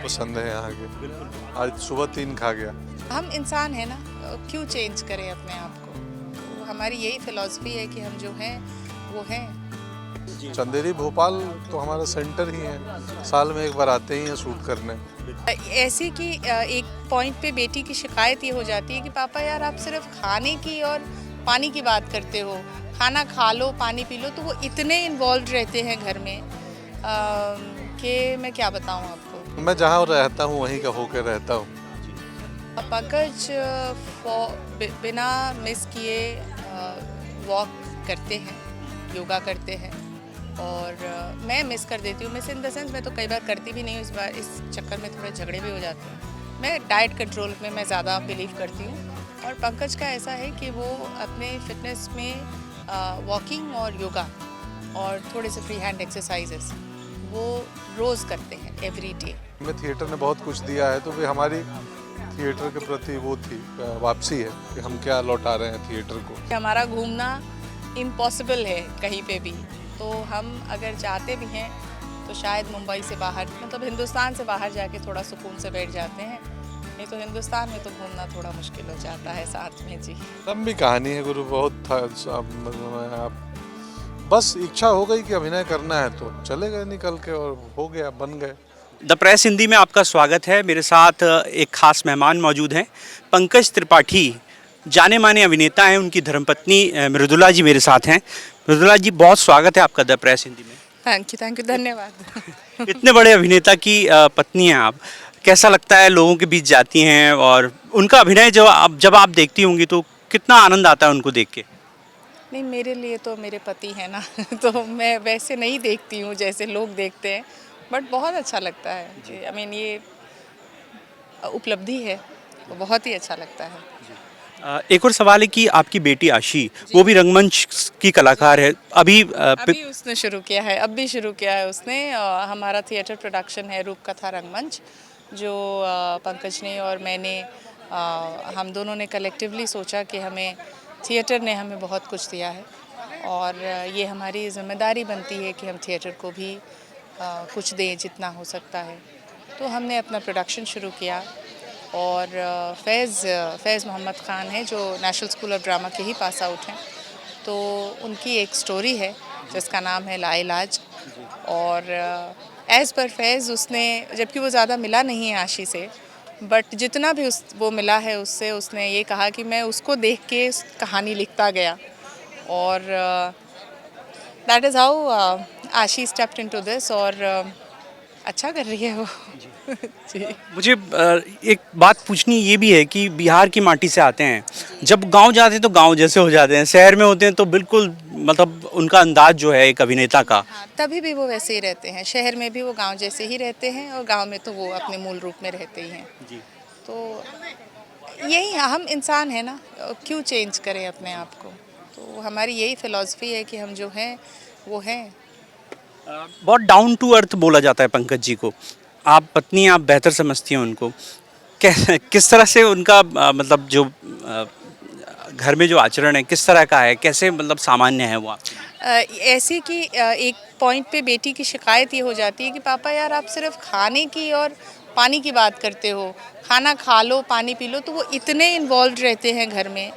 पसंद है यहाँ के। आज सुबह 3 खा गया। हम इंसान हैं ना, क्यों चेंज करें अपने आप को। तो हमारी यही फिलॉसफी है कि हम जो हैं वो हैं। चंदेरी भोपाल तो हमारा सेंटर ही है, साल में एक बार आते ही हैं शूट करने। ऐसे कि एक पॉइंट पे बेटी की शिकायत ये हो जाती है कि पापा यार आप सिर्फ खाने की और पानी की बात करते हो, खाना खा लो पानी पी लो। तो वो इतने इन्वॉल्व रहते हैं घर में कि मैं क्या बताऊं आपको। मैं जहाँ रहता हूँ वहीं का होकर रहता हूँ। पंकज बिना मिस किए वॉक करते हैं, योगा करते हैं और मैं मिस कर देती हूँ। मिस इन द सेंस मैं तो कई बार करती भी नहीं हूँ, इस चक्कर में थोड़े झगड़े भी हो जाते हैं। मैं डाइट कंट्रोल में मैं ज़्यादा बिलीव करती हूँ और पंकज का ऐसा है कि वो अपने फिटनेस में वॉकिंग और योगा और थोड़े से फ्री हैंड एक्सरसाइजेस वो रोज़ करते हैं एवरी डे। हमें थिएटर ने बहुत कुछ दिया है, तो भी हमारी थिएटर के प्रति वो थी वापसी है कि हम क्या लौटा रहे हैं थिएटर को। हमारा घूमना इम्पॉसिबल है कहीं पे भी, तो हम अगर जाते भी हैं तो शायद मुंबई से बाहर, मतलब हिंदुस्तान से बाहर जाके थोड़ा सुकून से बैठ जाते हैं। नहीं तो हिंदुस्तान में तो घूमना थोड़ा मुश्किल हो जाता है साथ में। जी लंबी कहानी है गुरु, बहुत था। बस इच्छा हो गई कि अभिनय करना है तो चले गए निकल के और हो गया, बन गए। द प्रेस हिंदी में आपका स्वागत है। मेरे साथ एक खास मेहमान मौजूद हैं, पंकज त्रिपाठी, जाने माने अभिनेता हैं। उनकी धर्मपत्नी मृदुला जी मेरे साथ हैं। मृदुला जी, बहुत स्वागत है आपका द प्रेस हिंदी में। थैंक यू, धन्यवाद। इतने बड़े अभिनेता की पत्नी हैं आप, कैसा लगता है लोगों के बीच जाती हैं और उनका अभिनय जब आप देखती होंगी तो कितना आनंद आता है उनको देख के? नहीं, मेरे लिए तो मेरे पति है ना तो मैं वैसे नहीं देखती हूँ जैसे लोग देखते हैं, बट बहुत अच्छा लगता है। आई मीन ये उपलब्धि है, तो बहुत ही अच्छा लगता है। एक और सवाल है कि आपकी बेटी आशी, वो भी रंगमंच की कलाकार है। अभी उसने शुरू किया है, अब भी शुरू किया है उसने। हमारा थिएटर प्रोडक्शन है रूप कथा रंगमंच, जो पंकज ने और मैंने हम दोनों ने कलेक्टिवली सोचा कि हमें थिएटर ने हमें बहुत कुछ दिया है और ये हमारी जिम्मेदारी बनती है कि हम थिएटर को भी कुछ दें जितना हो सकता है। तो हमने अपना प्रोडक्शन शुरू किया और फैज़ मोहम्मद ख़ान है जो नेशनल स्कूल ऑफ ड्रामा के ही पास आउट हैं। तो उनकी एक स्टोरी है जिसका नाम है लाइलाज। और एज़ पर फैज़ उसने, जबकि वो ज़्यादा मिला नहीं है आशी से, बट जितना भी वो मिला है उससे, उसने ये कहा कि मैं उसको देख के कहानी लिखता गया और दैट इज़ हाउ आशी स्टेप्ड इनटू दिस और अच्छा कर रही है वो। जी। मुझे एक बात पूछनी ये भी है कि बिहार की माटी से आते हैं, जब गांव जाते हैं तो गांव जैसे हो जाते हैं, शहर में होते हैं तो बिल्कुल मतलब उनका अंदाज जो है एक अभिनेता का। हाँ, तभी भी वो वैसे ही रहते हैं, शहर में भी वो गांव जैसे ही रहते हैं और गांव में तो वो अपने मूल रूप में रहते ही हैं। जी। तो यही हम इंसान हैं ना, क्यों चेंज करें अपने आप को। तो हमारी यही फिलॉसफी है कि हम जो हैं वो हैं। बहुत डाउन टू अर्थ बोला जाता है पंकज जी को। आप पत्नी, आप बेहतर समझती हैं उनको। किस तरह से उनका मतलब जो घर में जो आचरण है किस तरह का है, कैसे मतलब सामान्य है वो आपके लिए? ऐसे कि एक पॉइंट पे बेटी की शिकायत ये हो जाती है कि पापा यार आप सिर्फ खाने की और पानी की बात करते हो, खाना खा लो पानी पी लो। तो वो इतने इन्वॉल्व रहते हैं घर में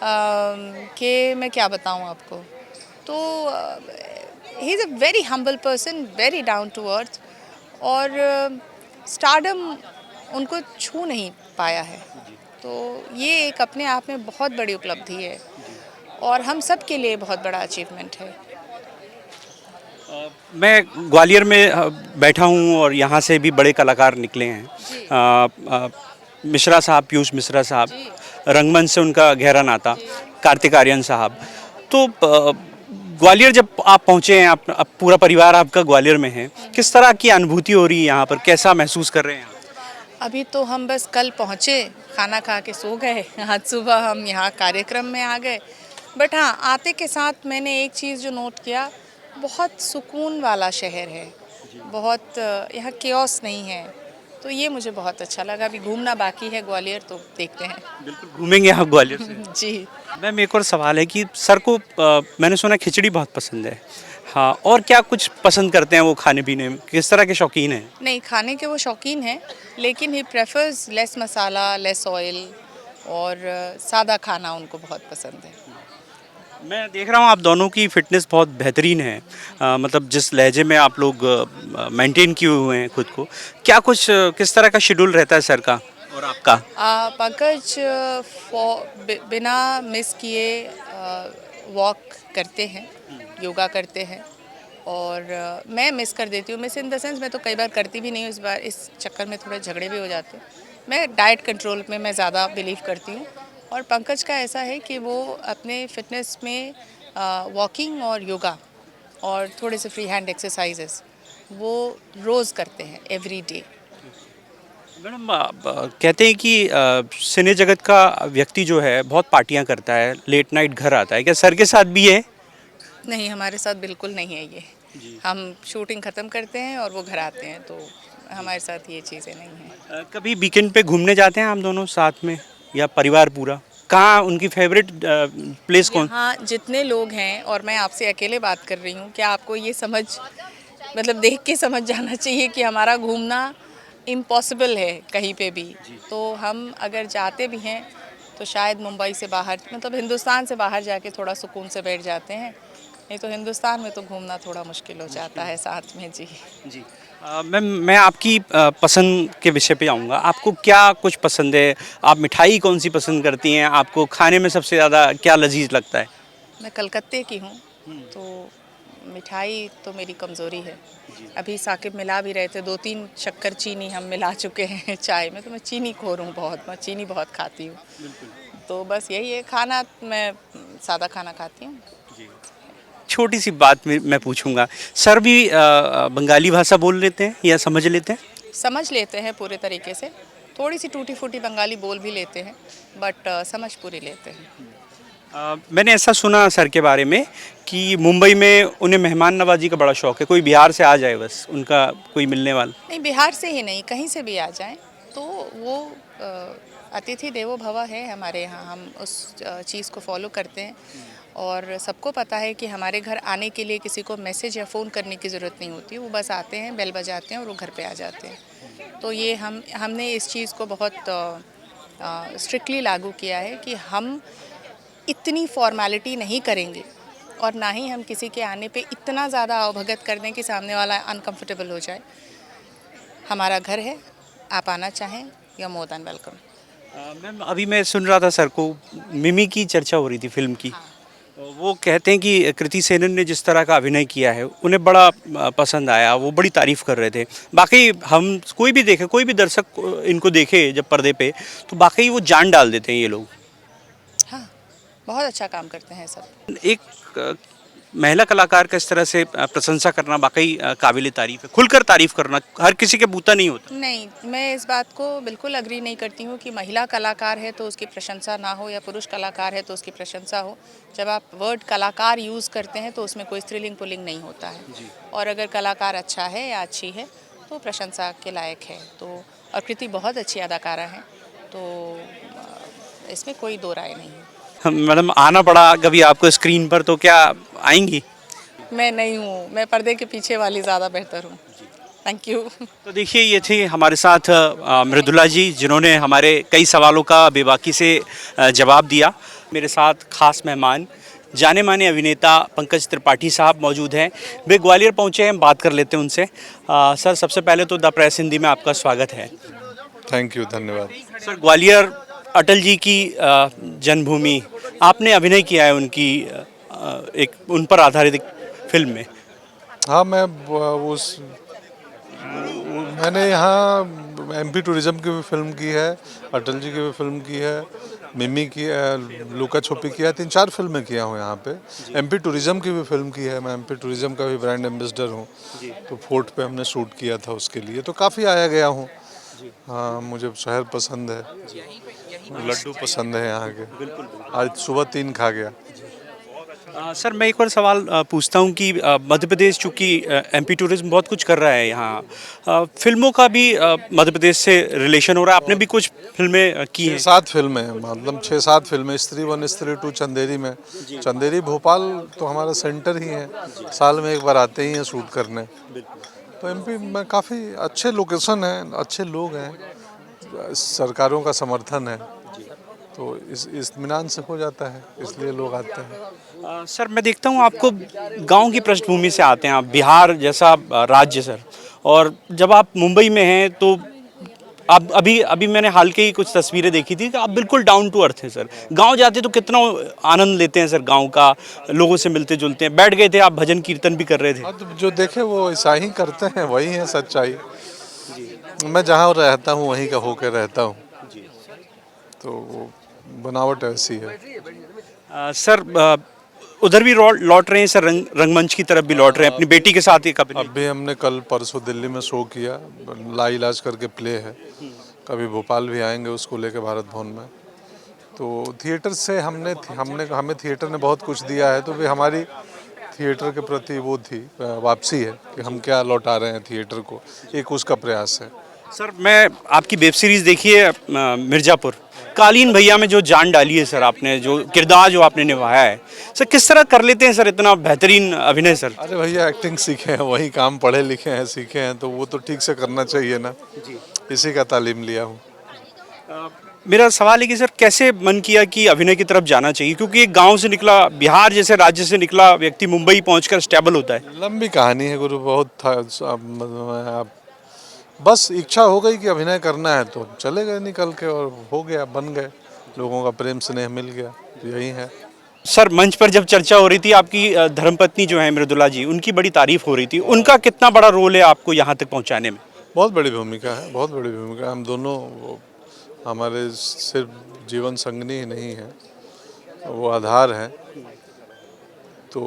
कि मैं क्या बताऊं आपको। तो he is a very humble person, very down to earth और स्टारडम उनको छू नहीं पाया है। तो ये एक अपने आप में बहुत बड़ी उपलब्धि है और हम सब के लिए बहुत बड़ा अचीवमेंट है। मैं ग्वालियर में बैठा हूँ और यहाँ से भी बड़े कलाकार निकले हैं। मिश्रा साहब, पीयूष मिश्रा साहब, रंगमंच से उनका गहरा नाता, कार्तिक आर्यन साहब। तो ग्वालियर जब आप पहुँचे हैं, आप पूरा परिवार आपका ग्वालियर में है, किस तरह की अनुभूति हो रही है यहाँ पर, कैसा महसूस कर रहे हैं आप? अभी तो हम बस कल पहुँचे, खाना खा के सो गए, आज सुबह हम यहाँ कार्यक्रम में आ गए। बट हाँ, आते के साथ मैंने एक चीज़ जो नोट किया, बहुत सुकून वाला शहर है, बहुत यहाँ केओस नहीं है। तो ये मुझे बहुत अच्छा लगा। अभी घूमना बाकी है ग्वालियर, तो देखते हैं। बिल्कुल घूमेंगे आप ग्वालियर से। जी। मैम, एक और सवाल है कि सर को मैंने सुना खिचड़ी बहुत पसंद है। हाँ, और क्या कुछ पसंद करते हैं वो खाने पीने में, किस तरह के शौकीन हैं? नहीं, खाने के वो शौकीन हैं, लेकिन ही प्रेफर्स लेस मसाला, लेस ऑयल और सादा खाना उनको बहुत पसंद है। मैं देख रहा हूँ आप दोनों की फ़िटनेस बहुत बेहतरीन है। मतलब जिस लहजे में आप लोग मेंटेन किए हुए हैं खुद को, क्या कुछ किस तरह का शेड्यूल रहता है सर का और आपका? पंकज बिना मिस किए वॉक करते हैं, योगा करते हैं और मैं मिस कर देती हूँ। मिस इन द सेंस मैं तो कई बार करती भी नहीं हूँ, इस बार इस चक्कर में थोड़े झगड़े भी हो जाते हैं। मैं डाइट कंट्रोल में मैं ज़्यादा बिलीव करती हूँ और पंकज का ऐसा है कि वो अपने फिटनेस में वॉकिंग और योगा और थोड़े से फ्री हैंड एक्सरसाइजेस वो रोज़ करते हैं, एवरी डे। मैडम कहते हैं कि सिने जगत का व्यक्ति जो है बहुत पार्टियां करता है, लेट नाइट घर आता है, क्या सर के साथ भी है? नहीं, हमारे साथ बिल्कुल नहीं है ये। हम शूटिंग ख़त्म करते हैं और वो घर आते हैं, तो हमारे साथ ये चीज़ें नहीं हैं। कभी वीकेंड पे घूमने जाते हैं हम दोनों साथ में या परिवार पूरा? कहाँ उनकी फेवरेट प्लेस कौन? यहाँ जितने लोग हैं और मैं आपसे अकेले बात कर रही हूँ, क्या आपको ये समझ मतलब देख के समझ जाना चाहिए कि हमारा घूमना इम्पॉसिबल है कहीं पे भी। तो हम अगर जाते भी हैं तो शायद मुंबई से बाहर, मतलब हिंदुस्तान से बाहर जाके थोड़ा सुकून से बैठ जाते हैं, नहीं तो हिंदुस्तान में तो घूमना थोड़ा मुश्किल हो जाता है साथ में। जी जी। मैम मैं आपकी पसंद के विषय पे आऊँगा। आपको क्या कुछ पसंद है? आप मिठाई कौन सी पसंद करती हैं? आपको खाने में सबसे ज़्यादा क्या लज़ीज़ लगता है? मैं कलकत्ते की हूँ, तो मिठाई तो मेरी कमज़ोरी है। अभी साकिब मिला भी रहे थे, 2-3 शक्कर चीनी हम मिला चुके हैं चाय में, तो मैं चीनी खोर हूँ बहुत, मैं चीनी बहुत खाती हूँ। तो बस यही है, खाना मैं सादा खाना खाती हूँ। छोटी सी बात मैं पूछूंगा, सर भी बंगाली भाषा बोल लेते हैं या समझ लेते हैं? समझ लेते हैं पूरे तरीके से, थोड़ी सी टूटी-फूटी बंगाली बोल भी लेते हैं, बट समझ पूरी लेते हैं। मैंने ऐसा सुना सर के बारे में कि मुंबई में उन्हें मेहमान नवाजी का बड़ा शौक है, कोई बिहार से आ जाए बस उनका कोई मिलने वाला। नहीं, बिहार से ही नहीं, कहीं से भी आ जाएं तो वो अतिथि देवो भव है हमारे यहाँ। हम उस चीज़ को फॉलो करते हैं और सबको पता है कि हमारे घर आने के लिए किसी को मैसेज या फ़ोन करने की ज़रूरत नहीं होती, वो बस आते हैं, बेल बजाते हैं और वो घर पे आ जाते हैं। तो ये हमने इस चीज़ को बहुत स्ट्रिक्टली लागू किया है कि हम इतनी फॉर्मेलिटी नहीं करेंगे और ना ही हम किसी के आने पे इतना ज़्यादा अवभगत कर दें कि सामने वाला अनकंफर्टेबल हो जाए। हमारा घर है, आप आना चाहें, you are more than welcome. Ma'am अभी मैं सुन रहा था सर को, मिमी की चर्चा हो रही थी फिल्म की। वो कहते हैं कि कृति सेनन ने जिस तरह का अभिनय किया है उन्हें बड़ा पसंद आया, वो बड़ी तारीफ कर रहे थे। बाकी हम कोई भी देखे, कोई भी दर्शक इनको देखे जब पर्दे पे, तो बाकी वो जान डाल देते हैं ये लोग। हाँ, बहुत अच्छा काम करते हैं सब। एक महिला कलाकार का इस तरह से प्रशंसा करना वाकई काबिल तारीफ है, खुलकर तारीफ करना हर किसी के बूता नहीं होता। नहीं, मैं इस बात को बिल्कुल अग्री नहीं करती हूँ कि महिला कलाकार है तो उसकी प्रशंसा ना हो या पुरुष कलाकार है तो उसकी प्रशंसा हो। जब आप वर्ड कलाकार यूज़ करते हैं तो उसमें कोई स्त्रीलिंग पुल्लिंग नहीं होता है। और अगर कलाकार अच्छा है या अच्छी है तो प्रशंसा के लायक है। तो और कृति बहुत अच्छी अदाकारा है, तो इसमें कोई दो राय नहीं है। मैडम आना पड़ा कभी आपको स्क्रीन पर, तो क्या आएंगी? मैं नहीं हूँ, मैं पर्दे के पीछे वाली ज़्यादा बेहतर हूँ। Thank you. तो देखिए ये थे हमारे साथ मृदुला जी, जिन्होंने हमारे कई सवालों का बेबाकी से जवाब दिया। मेरे साथ खास मेहमान जाने माने अभिनेता पंकज त्रिपाठी साहब मौजूद हैं। वे ग्वालियर पहुंचे हैं, बात कर लेते हैं उनसे। सर सबसे पहले तो द प्रेस हिंदी में आपका स्वागत है। थैंक यू, धन्यवाद। सर ग्वालियर अटल जी की जन्मभूमि, आपने अभिनय किया है उनकी एक उन पर आधारित एक फिल्म में। हाँ, मैंने यहाँ एमपी टूरिज्म की भी फिल्म की है, अटल जी की भी फिल्म की है, मिमी की, लुका छुपी की है, 3-4 फिल्में किया हूँ यहाँ पे। एमपी टूरिज्म की भी फिल्म की है, मैं एमपी टूरिज्म का भी ब्रांड एम्बेसडर हूँ। तो फोर्ट पे हमने शूट किया था उसके लिए, तो काफ़ी आया गया हूँ। हाँ, मुझे शहर पसंद है, लड्डू पसंद है यहाँ के। आज सुबह 3 खा गया। सर मैं एक और सवाल पूछता हूँ कि मध्य प्रदेश चूँकि एमपी टूरिज्म बहुत कुछ कर रहा है यहाँ, फिल्मों का भी मध्य प्रदेश से रिलेशन हो रहा है। आपने भी कुछ फिल्में की हैं। 6-7 फिल्में हैं, मतलब 6-7 फिल्में, स्त्री 1 स्त्री 2 चंदेरी में। चंदेरी भोपाल तो हमारा सेंटर ही है, साल में एक बार आते ही हैं शूट करने। तो एमपी में काफ़ी अच्छे लोकेशन हैं, अच्छे लोग हैं, सरकारों का समर्थन है, तो इस इत्मीनान से हो जाता है, इसलिए लोग आते हैं। सर मैं देखता हूँ आपको गांव की पृष्ठभूमि से आते हैं आप, बिहार जैसा राज्य सर, और जब आप मुंबई में हैं तो आप अभी अभी मैंने हाल के ही कुछ तस्वीरें देखी थी कि आप बिल्कुल डाउन टू अर्थ हैं सर। गांव जाते तो कितना आनंद लेते हैं सर, गांव का, लोगों से मिलते जुलते हैं। बैठ गए थे आप, भजन कीर्तन भी कर रहे थे। हाँ, तो जो देखे वो ऐसा ही करते हैं, वही है सच्चाई। मैं जहाँ रहता हूँ वहीं का होकर रहता हूँ, तो वो बनावट ऐसी है। सर उधर भी लौट रहे हैं सर, रंगमंच की तरफ भी लौट रहे हैं अपनी बेटी के साथ एक अब भी हमने कल परसों दिल्ली में शो किया, लाइलाज करके प्ले है। कभी भोपाल भी आएंगे उसको लेके भारत भवन में। तो थिएटर से हमें थिएटर ने बहुत कुछ दिया है, तो भी हमारी थिएटर के प्रति वो थी वापसी है कि हम क्या लौटा रहे हैं थिएटर को, एक उसका प्रयास है। सर मैं आपकी वेब सीरीज देखी है मिर्ज़ापुर, कालीन भैया में जो जान डाली है सर आपने, जो किरदार जो आपने निभाया है सर, किस तरह कर लेते हैं सर इतना बेहतरीन अभिनय सर? अरे भैया एक्टिंग सीखे हैं, वही काम पढ़े लिखे हैं, सीखे हैं, तो वो तो ठीक से करना चाहिए ना, इसी का तालीम लिया हूँ। मेरा सवाल है कि सर कैसे मन किया कि अभिनय की तरफ जाना चाहिए, क्योंकि एक गांव से निकला, बिहार जैसे राज्य से निकला व्यक्ति मुंबई पहुंचकर स्टेबल होता है। लंबी कहानी है गुरु, बहुत था। बस इच्छा हो गई कि अभिनय करना है तो चले गए निकल के, और हो गया, बन गए, लोगों का प्रेम स्नेह मिल गया, यही है। सर मंच पर जब चर्चा हो रही थी आपकी धर्मपत्नी जो है मृदुला जी, उनकी बड़ी तारीफ हो रही थी, उनका कितना बड़ा रोल है आपको यहाँ तक पहुँचाने में? बहुत बड़ी भूमिका है, बहुत बड़ी भूमिका। हम दोनों हमारे सिर्फ जीवन संगनी ही नहीं है, वो आधार है, तो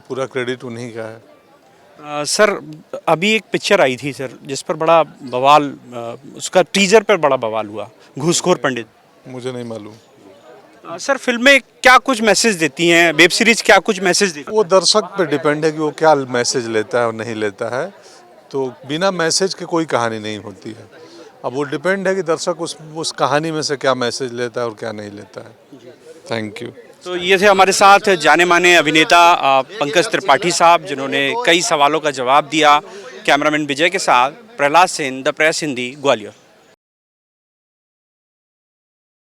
पूरा क्रेडिट उन्हीं का है। सर अभी एक पिक्चर आई थी सर जिस पर बड़ा बवाल, उसका टीजर पर बड़ा बवाल हुआ, घूसखोर पंडित। मुझे नहीं मालूम। सर फिल्में क्या कुछ मैसेज देती हैं, वेब सीरीज क्या कुछ मैसेज देती वो दर्शक पे डिपेंड है कि वो क्या मैसेज लेता है और नहीं लेता है, तो बिना मैसेज के कोई कहानी नहीं होती है। अब वो डिपेंड है कि दर्शक उस कहानी में से क्या मैसेज लेता है और क्या नहीं लेता है। Thank you. तो ये थे हमारे साथ जाने माने अभिनेता पंकज त्रिपाठी साहब, जिन्होंने कई सवालों का जवाब दिया। कैमरामैन विजय के साथ प्रहलाद सेन, द प्रेस हिंदी, ग्वालियर।